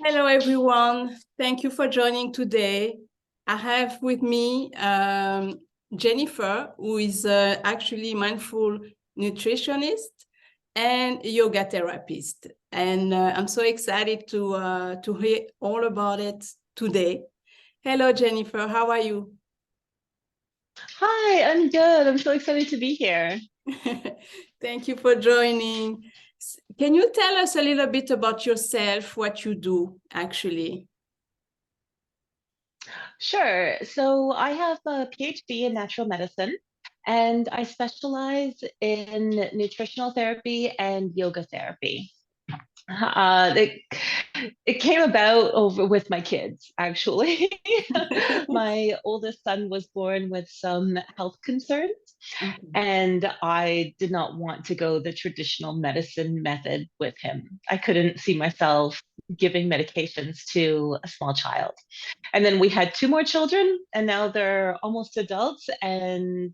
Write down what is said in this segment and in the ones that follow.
Hello, everyone. Thank you for joining today. I have with me Jennifer, who is actually mindful nutritionist and yoga therapist. And I'm so excited to hear all about it today. Hello, Jennifer. How are you? Hi, I'm good. I'm so excited to be here. Thank you for joining. Can you tell us a little bit about yourself, what you do actually? Sure. So I have a PhD in natural medicine, and I specialize in nutritional therapy and yoga therapy. It, it came about over with my kids, actually. My oldest son was born with some health concerns, Okay. and I did not want to go the traditional medicine method with him. I couldn't see myself giving medications to a small child. And then we had two more children, and now they're almost adults. And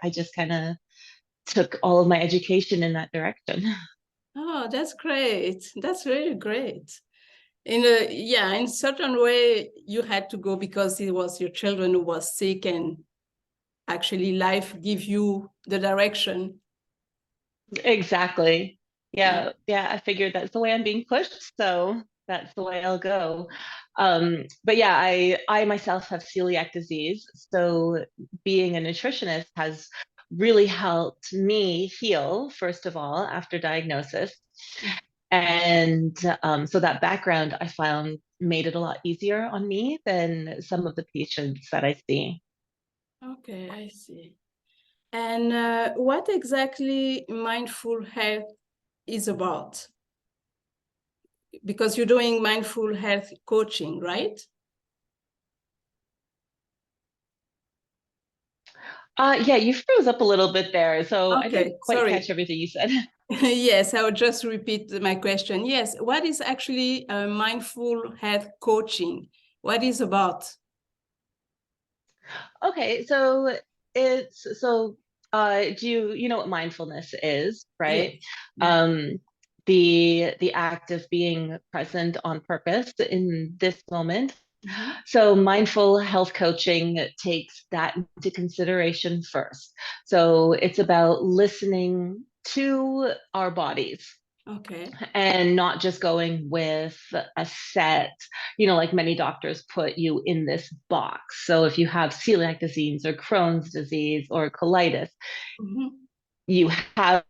I just kind of took all of my education in that direction. Oh, that's great. That's really great. In certain way, you had to go because it was your children who was sick, and actually life give you the direction. Exactly. Uh, Yeah, I figured that's the way I'm being pushed, so that's the way I'll go. But yeah, I myself have celiac disease, so being a nutritionist has really helped me heal, first of all, after diagnosis. And so that background I found made it a lot easier on me than some of the patients that I see. okay, I see. And what exactly mindful health is about? Because you're doing mindful health coaching, right? Yeah, you froze up a little bit there, so I Okay, didn't quite catch sorry. everything you said. Yes, I will just repeat my question. Yes, what is actually mindful health coaching? What is about? Okay, so do you know what mindfulness is, Yes. right? Um the act of being present on purpose in this moment. Mhm. So mindful health coaching takes that into consideration first. So it's about listening to our bodies Okay. and not just going with a set, like many doctors put you in this box. So if you have celiac disease or Crohn's disease or colitis, Mhm. you have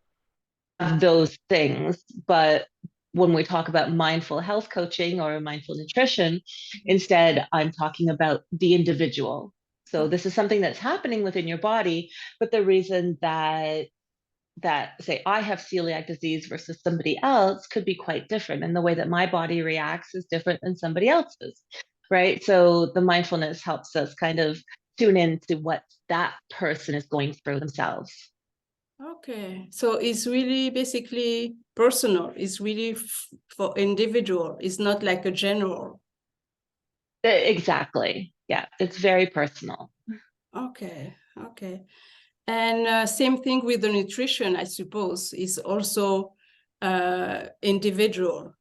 those things. But when we talk about mindful health coaching or mindful nutrition, instead, I'm talking about the individual. So this is something that's happening within your body, but the reason that say I have celiac disease versus somebody else could be quite different. And the way that my body reacts is different than somebody else's, right? So the mindfulness helps us kind of tune into what that person is going through themselves. Okay. So it's really basically personal. It's really for individual. It's not like a general. Exactly. Yeah, it's very personal. Okay. Okay. And same thing with the nutrition, I suppose, is also individual.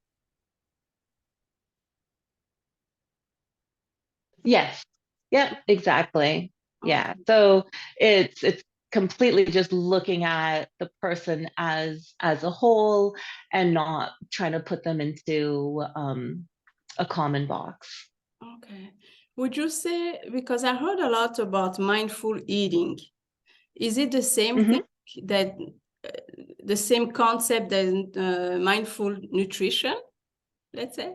Yes. Yeah, exactly. Yeah. Okay. So it's completely just looking at the person as a whole and not trying to put them into a common box. Okay. Would you say, because I heard a lot about mindful eating, is it the same thing Mhm. that uh, the same concept as mindful nutrition, let's say?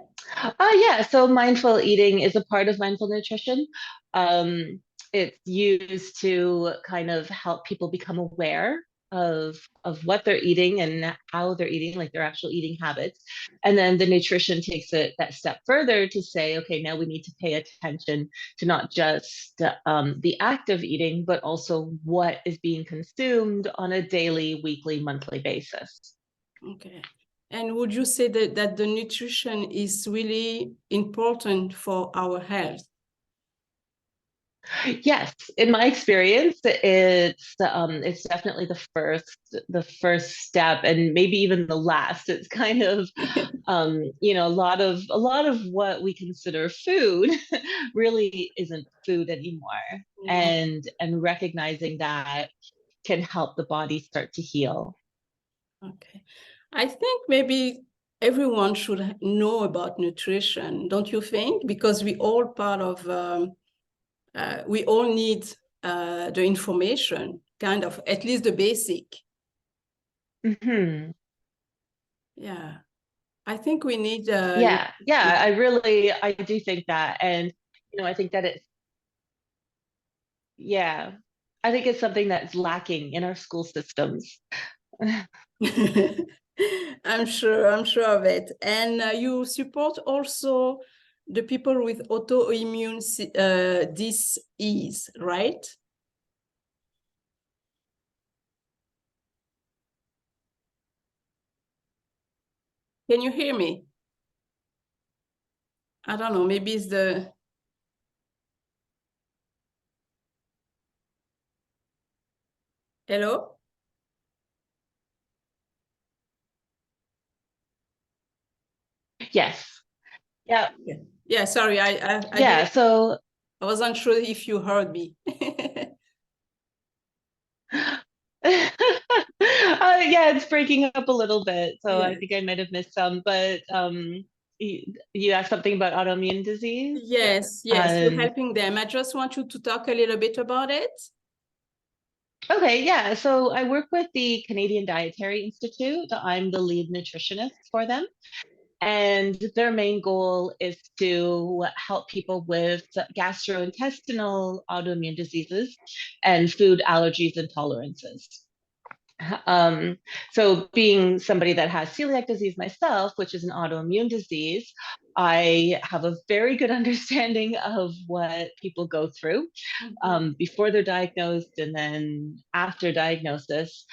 Yeah, so mindful eating is a part of mindful nutrition. Um, it's used to kind of help people become aware of what they're eating and how they're eating, like their actual eating habits. And then the nutrition takes it that step further to say, okay, now we need to pay attention to not just the act of eating, but also what is being consumed on a daily, weekly, monthly basis. Okay. And would you say that the nutrition is really important for our health? Yes, in my experience, it's definitely the first step, and maybe even the last. It's kind of a lot of what we consider food really isn't food anymore, No. and recognizing that can help the body start to heal. Okay. I think maybe everyone should know about nutrition, don't you think? Because we all part of, we all need the information, kind of, at least the basic. Hmm. Yeah. I think we need, Yeah, yeah, I do think that, and I think that yeah, I think it's something that's lacking in our school systems. I'm sure of it. And you support also the people with autoimmune disease, right? Can you hear me? I don't know, maybe it's the, hello? Yes. Yeah. Yeah, yeah, sorry, I Yeah. didn't, So, I wasn't sure if you heard me. yeah, it's breaking up a little bit. So I Yeah. think I might have missed some, but you asked something about autoimmune disease. Yes, yes, you're And helping them. I just want you to talk a little bit about it. okay, yeah. So I work with the Canadian Dietary Institute. I'm the lead nutritionist for them. And their main goal is to help people with gastrointestinal autoimmune diseases and food allergies and tolerances. Um, so, being somebody that has celiac disease myself, which is an autoimmune disease, I have a very good understanding of what people go through Mhm. before they're diagnosed and then after diagnosis.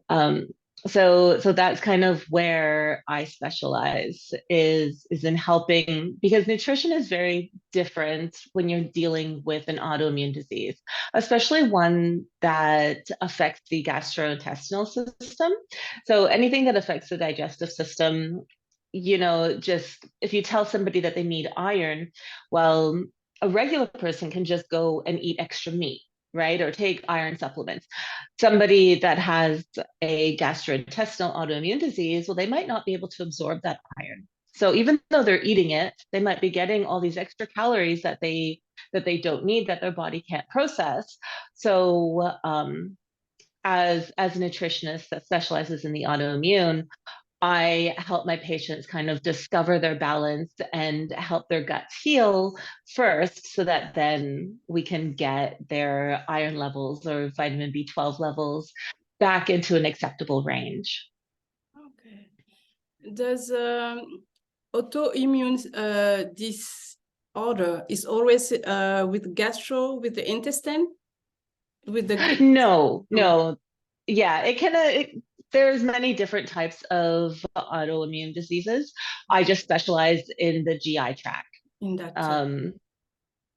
Um, so that's kind of where I specialize is in helping, because nutrition is very different when you're dealing with an autoimmune disease, especially one that affects the gastrointestinal system. So anything that affects the digestive system, just if you tell somebody that they need iron, well, a regular person can just go and eat extra meat, right? Or take iron supplements. Somebody that has a gastrointestinal autoimmune disease, well, they might not be able to absorb that iron. So even though they're eating it, they might be getting all these extra calories that they don't need, that their body can't process. So as a nutritionist that specializes in the autoimmune, I help my patients kind of discover their balance and help their guts heal first, so that then we can get their iron levels or vitamin B12 levels back into an acceptable range. Okay. Does autoimmune disorder is always with gastro, with the intestine, with the gut? No, No, no. Yeah, there's many different types of autoimmune diseases. I just specialize in the GI tract. in that. Um,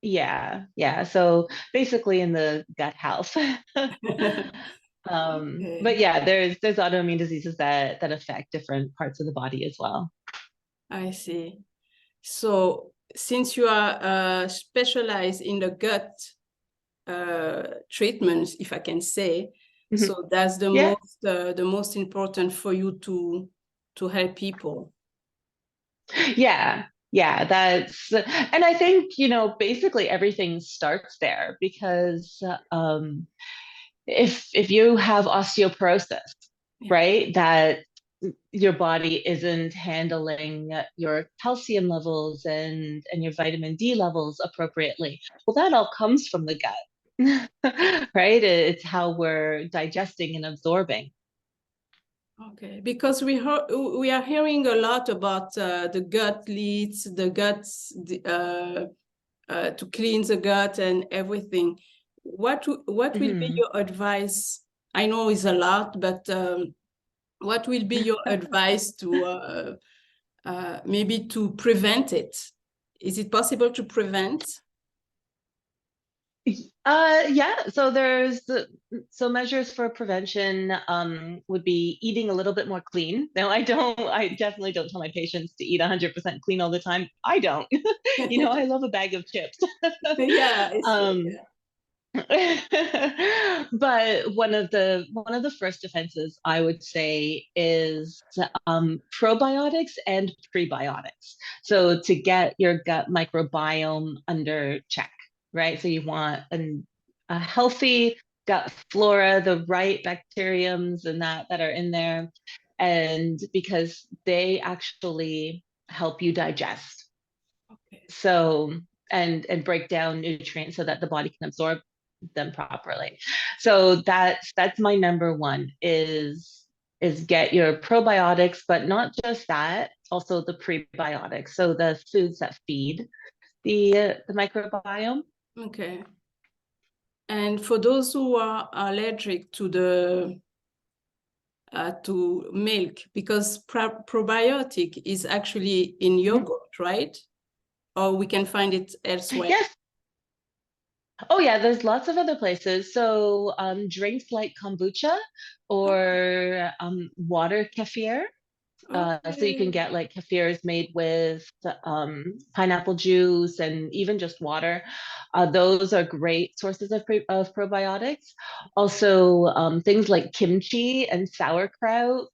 yeah, yeah. So basically in the gut health. But Okay, yeah, there's autoimmune diseases that affect different parts of the body as well. I see. So since you are specialized in the gut treatments, if I can say, Mhm. so that's Yeah, the most important for you to help people. yeah, yeah. And I think, basically everything starts there, because if you have osteoporosis, Yeah. right, that your body isn't handling your calcium levels and your vitamin D levels appropriately, well, that all comes from the gut, right? It's how we're digesting and absorbing. Okay, because we are hearing a lot about the gut leads, the guts to clean the gut and everything. What will be Mhm. your advice? I know it's a lot, but what will be your advice to maybe to prevent it? Is it possible to prevent? Yeah, so so measures for prevention would be eating a little bit more clean. Now, I definitely don't tell my patients to eat 100% clean all the time. I don't. I love a bag of chips. Yeah, it's Um, but one of the first defenses I would say is probiotics and prebiotics. So to get your gut microbiome under check, right? So you want a healthy gut flora, the right bacteriums and that are in there, and because they actually help you digest. okay. So and break down nutrients so that the body can absorb them properly. So that's my number one is get your probiotics, but not just that, also the prebiotics. So the foods that feed the microbiome. Okay. And for those who are allergic to milk, because probiotic is actually in Mhm. yogurt, right? Or we can find it elsewhere. Yes. Oh yeah, there's lots of other places. So drinks like kombucha or water kefir. So you can Okay. get like kefirs made with pineapple juice and even just water. Those are great sources of probiotics. Also, things like kimchi and sauerkraut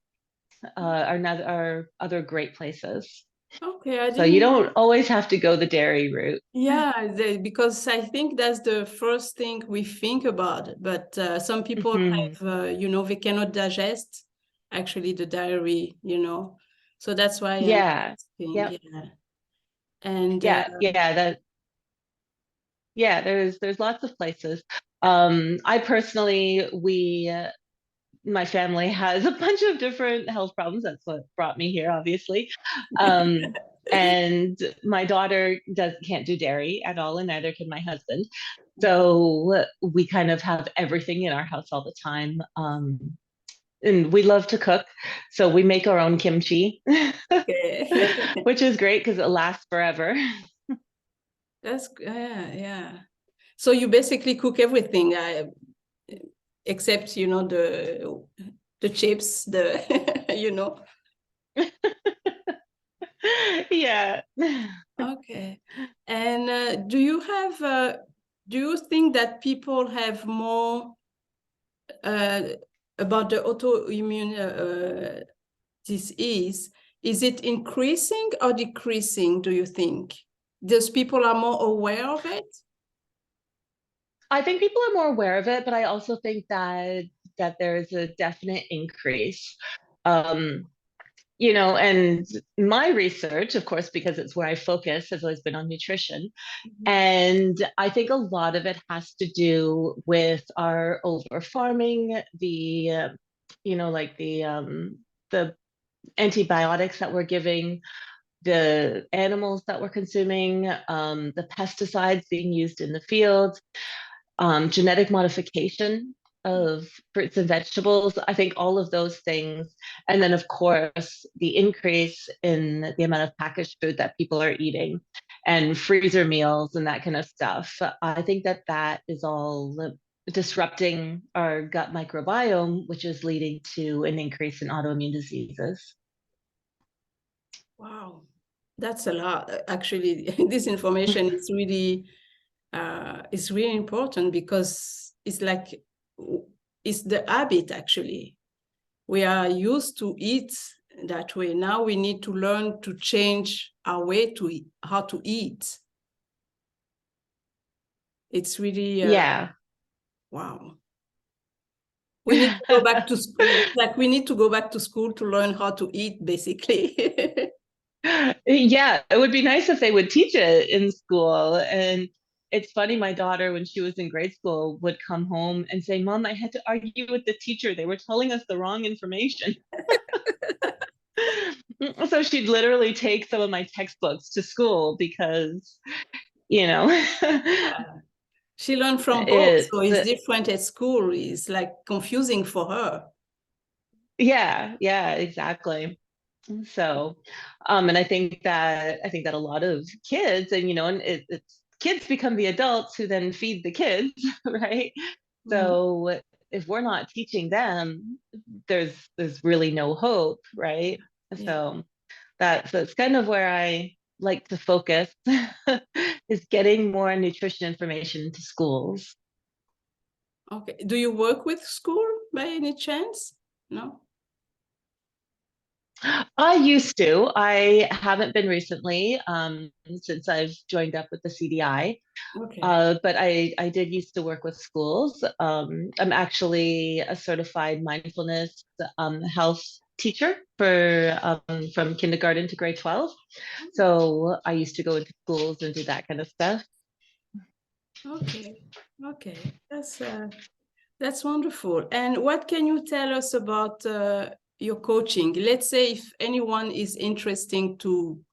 are other great places. Okay, I So you didn't don't know. always have to go the dairy route. Yeah, because I think that's the first thing we think about. But some people Mhm. have, they cannot digest actually the dairy. So that's why I'm Yeah. asking. Yep. Yeah. And Yeah. Yeah. Yeah. There's lots of places. I personally, my family has a bunch of different health problems. That's what brought me here, obviously. Um, and my daughter can't do dairy at all, and neither can my husband. So we kind of have everything in our house all the time. And we love to cook, so we make our own kimchi, okay. which is great because it lasts forever. Yeah, yeah. So you basically cook everything, except the chips, the you know. Yeah. Okay. And do you think that people have more uh, about the autoimmune disease? Is it increasing or decreasing, do you think? Those people are more aware of it? I think people are more aware of it, but I also think that there's a definite increase. Um, and my research, of course, because it's where I focus, has always been on nutrition. Mhm. And I think a lot of it has to do with our over farming, like the antibiotics that we're giving, the animals that we're consuming, the pesticides being used in the field, genetic modification of fruits and vegetables. I think all of those things. And then, of course, the increase in the amount of packaged food that people are eating and freezer meals and that kind of stuff. I think that is all disrupting our gut microbiome, which is leading to an increase in autoimmune diseases. Wow, that's a lot. Actually, this information is really important because it's the habit actually. We are used to eat that way. Now we need to learn to change our way to eat, how to eat. It's really Yeah. wow. We need to go back to school. Like we need to go back to school to learn how to eat, basically. Yeah, it would be nice if they would teach it in school. And it's funny, my daughter, when she was in grade school, would come home and say, Mom, I had to argue with the teacher. They were telling us the wrong information. So she'd literally take some of my textbooks to school because, you know, She learned from books, so it's, it's different at school. It's like confusing for her. yeah, exactly. So, and I think that a lot of kids, and and it's kids become the adults who then feed the kids, right? Mm. So if we're not teaching them, there's really no hope, right? Yeah. So that's kind of where I like to focus is getting more nutrition information into schools. Okay. Do you work with school by any chance? No? I used to. I haven't been recently, since I've joined up with the CDI. Okay. But I did used to work with schools. I'm actually a certified mindfulness health teacher for from kindergarten to grade 12. So I used to go into schools and do that kind of stuff. Okay. Okay. That's wonderful. And what can you tell us about your coaching? Let's say if anyone is interested to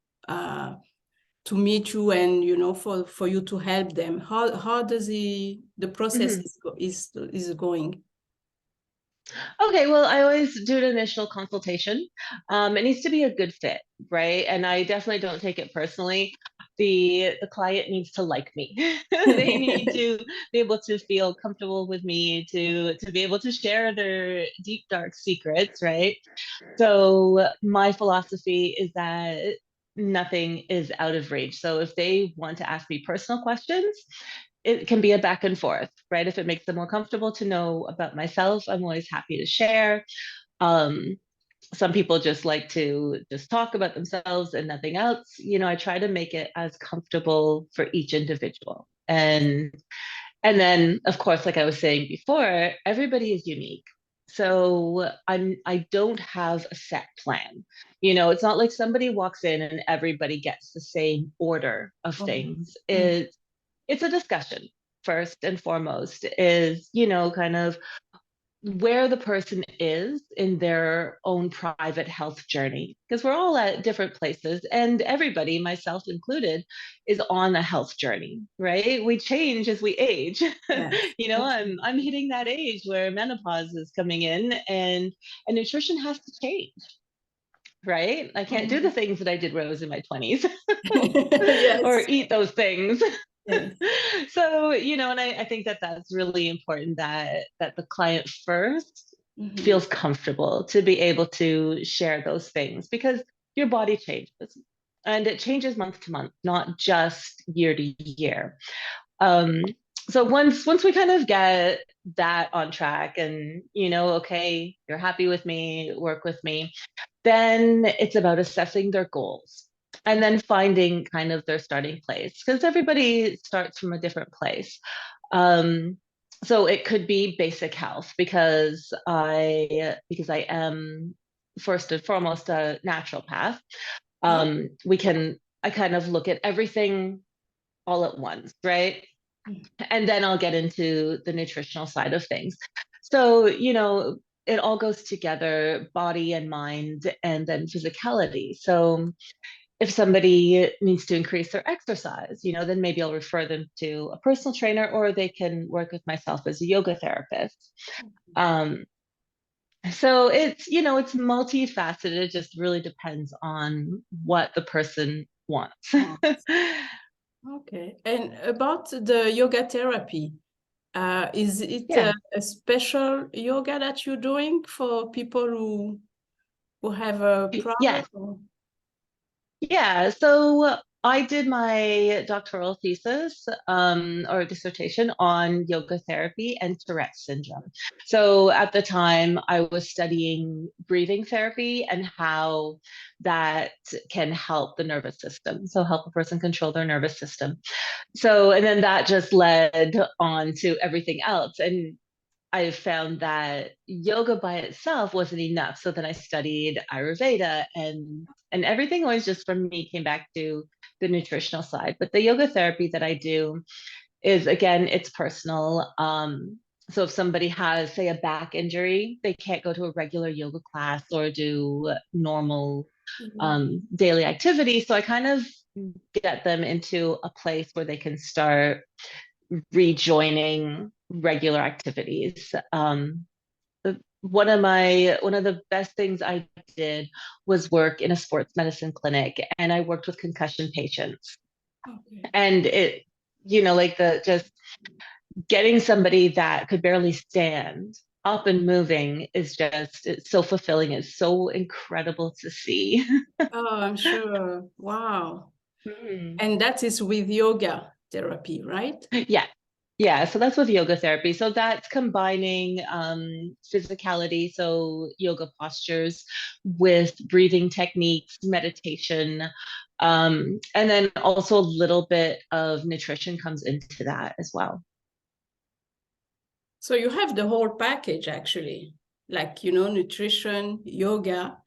meet you and for you to help them, how does the process Mhm. is going? Okay, well, I always do an initial consultation. It needs to be a good fit, right? And I definitely don't take it personally. The client needs to like me. They need to be able to feel comfortable with me, to be able to share their deep dark secrets, right? So my philosophy is that nothing is out of reach. So if they want to ask me personal questions, it can be a back and forth, right? If it makes them more comfortable to know about myself, I'm always happy to share. Um, some people just like to just talk about themselves and nothing else. I try to make it as comfortable for each individual. And then, of course, like I was saying before, everybody is unique. So I don't have a set plan. It's not like somebody walks in and everybody gets the same order of Oh, things. mm, It's a discussion first and foremost is, kind of where the person is in their own private health journey, because we're all at different places and everybody, myself included, is on a health journey, right? We change as we age. yes. I'm hitting that age where menopause is coming in, and nutrition has to change, right? I can't do the Mhm. things that I did when I was in my 20s or Yes. eat those things. Yes. So, and I think that that's really important that the client first Mhm. feels comfortable to be able to share those things, because your body changes and it changes month to month, not just year to year. Um, so once we kind of get that on track and, okay, you're happy with me, work with me, then it's about assessing their goals and then finding kind of their starting place, because everybody starts from a different place. Um, so it could be basic health, because I am first and foremost a naturopath. Oh, I kind of look at everything all at once, right? And then I'll get into the nutritional side of things. So, it all goes together, body and mind, and then physicality. So, if somebody needs to increase their exercise, then maybe I'll refer them to a personal trainer, or they can work with myself as a yoga therapist. Um, so it's multifaceted. It just really depends on what the person wants. oh, okay. And about the yoga therapy, is it Yeah. a special yoga that you're doing for people who have a problem? Yes. Yeah, so I did my doctoral thesis or dissertation on yoga therapy and Tourette's syndrome. So at the time, I was studying breathing therapy and how that can help the nervous system. So help a person control their nervous system. So, and then that just led on to everything else. And I found that yoga by itself wasn't enough. So then I studied Ayurveda, and everything always just from me came back to the nutritional side. But the yoga therapy that I do is, again, it's personal. So if somebody has, say, a back injury, they can't go to a regular yoga class or do normal Mhm. daily activity. So I kind of get them into a place where they can start rejoining regular activities. One of the best things I did was work in a sports medicine clinic, and I worked with concussion patients. Okay. And like the just getting somebody that could barely stand up and moving is just, it's so fulfilling. It's so incredible to see. Oh, I'm sure. Wow. Mhm. And that is with yoga therapy, right? Yeah. Yeah, so that's with yoga therapy. So that's combining physicality, so yoga postures, with breathing techniques, meditation, and then also a little bit of nutrition comes into that as well. So you have the whole package actually, like, nutrition, yoga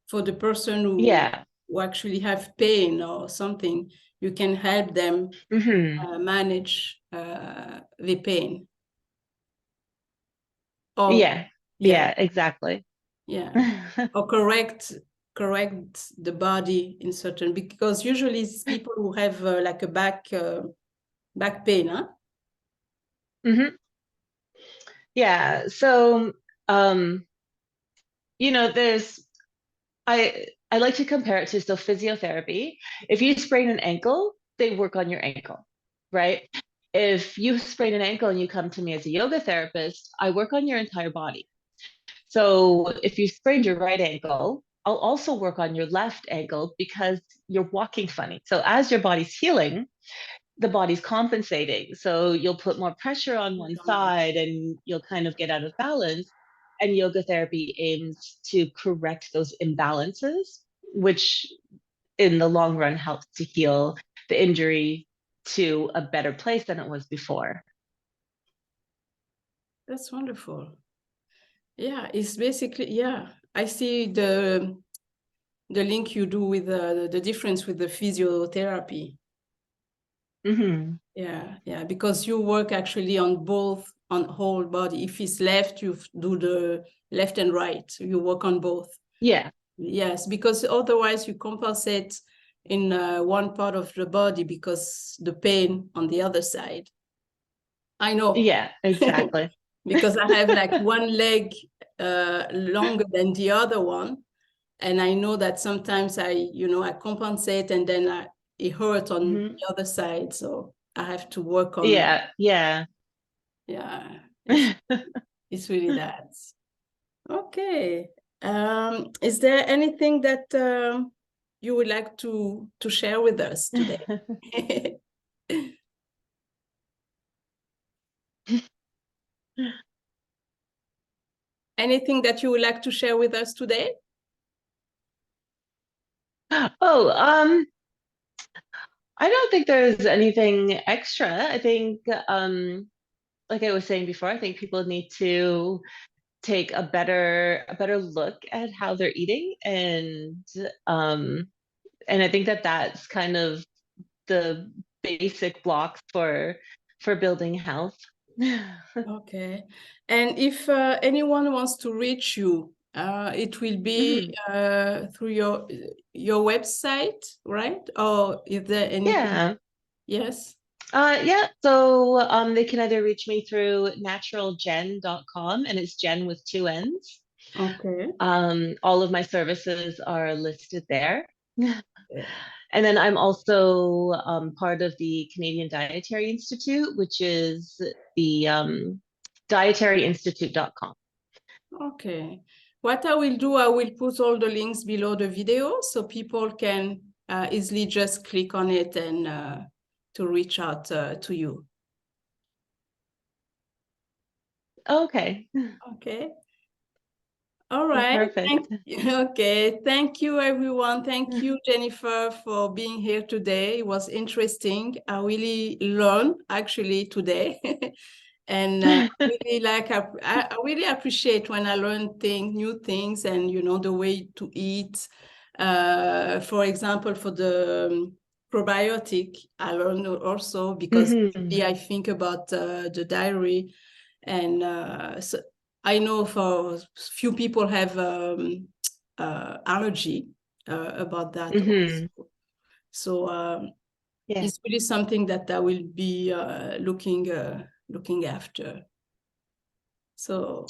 for the person Yeah. who actually have pain or something. You can help them Hmm. manage the pain. Or Yeah. yeah, Yeah, exactly. yeah. Or correct the body in certain, because usually it's people who have like a back pain, huh? Hmm. Yeah. So, um, there's I like to compare it to, so physiotherapy. If you sprain an ankle, they work on your ankle, right? If you sprain an ankle and you come to me as a yoga therapist, I work on your entire body. So if you sprained your right ankle, I'll also work on your left ankle because you're walking funny. So as your body's healing, the body's compensating. So you'll put more pressure on one side and you'll kind of get out of balance. And yoga therapy aims to correct those imbalances, which in the long run helps to heal the injury to a better place than it was before. That's wonderful. Yeah, it's basically, yeah. I see the link you do with the difference with the physiotherapy. Hmm. Yeah, yeah, because you work actually on both, on whole body. If it's left, you do the left and right. You work on both. Yeah, Yes, because otherwise you compensate in one part of the body because the pain on the other side. I know. yeah, exactly. Because I have like one leg longer than the other one. And I know that sometimes I compensate and then it hurts on Hmm. the other side. So I have to work on, Yeah, yeah. yeah, it's really that. Okay. Is there anything that you would like to share with us today? Anything that you would like to share with us today? Oh, I don't think there's anything extra. I think, like I was saying before, I think people need to take a better look at how they're eating, um, and I think that that's kind of the basic blocks for building health. Okay. And if anyone wants to reach you, it will be Mhm. through your website, right? Or is there anything? Yeah. Yes. Yeah, so they can either reach me through naturalgen.com, and it's Gen with two N's. Okay. All of my services are listed there. Yeah. And then I'm also part of the Canadian Dietary Institute, which is the dietaryinstitute.com. Okay. What I will do, I will put all the links below the video so people can easily just click on it and to reach out to you. Okay, Okay. All right. perfect. Thank you. Okay. Thank you, everyone. Thank you, Jennifer, for being here today. It was interesting. I really learned actually today. And really I really appreciate when I learn new things, and the way to eat. For example, for the probiotic, I learned also because Hmm. I think about the diary, and so I know for few people have allergy about that Hmm. also. So Yeah, it's really something that I will be looking after. So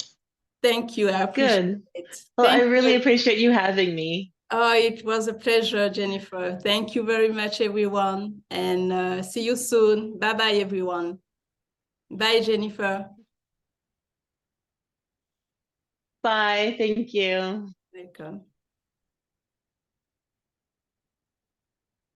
thank you. I appreciate good. it. Well, I Thank really you. appreciate you having me. Oh, it was a pleasure, Jennifer. Thank you very much, everyone. And see you soon. Bye-bye, everyone. Bye, Jennifer. Bye. Thank you. Welcome.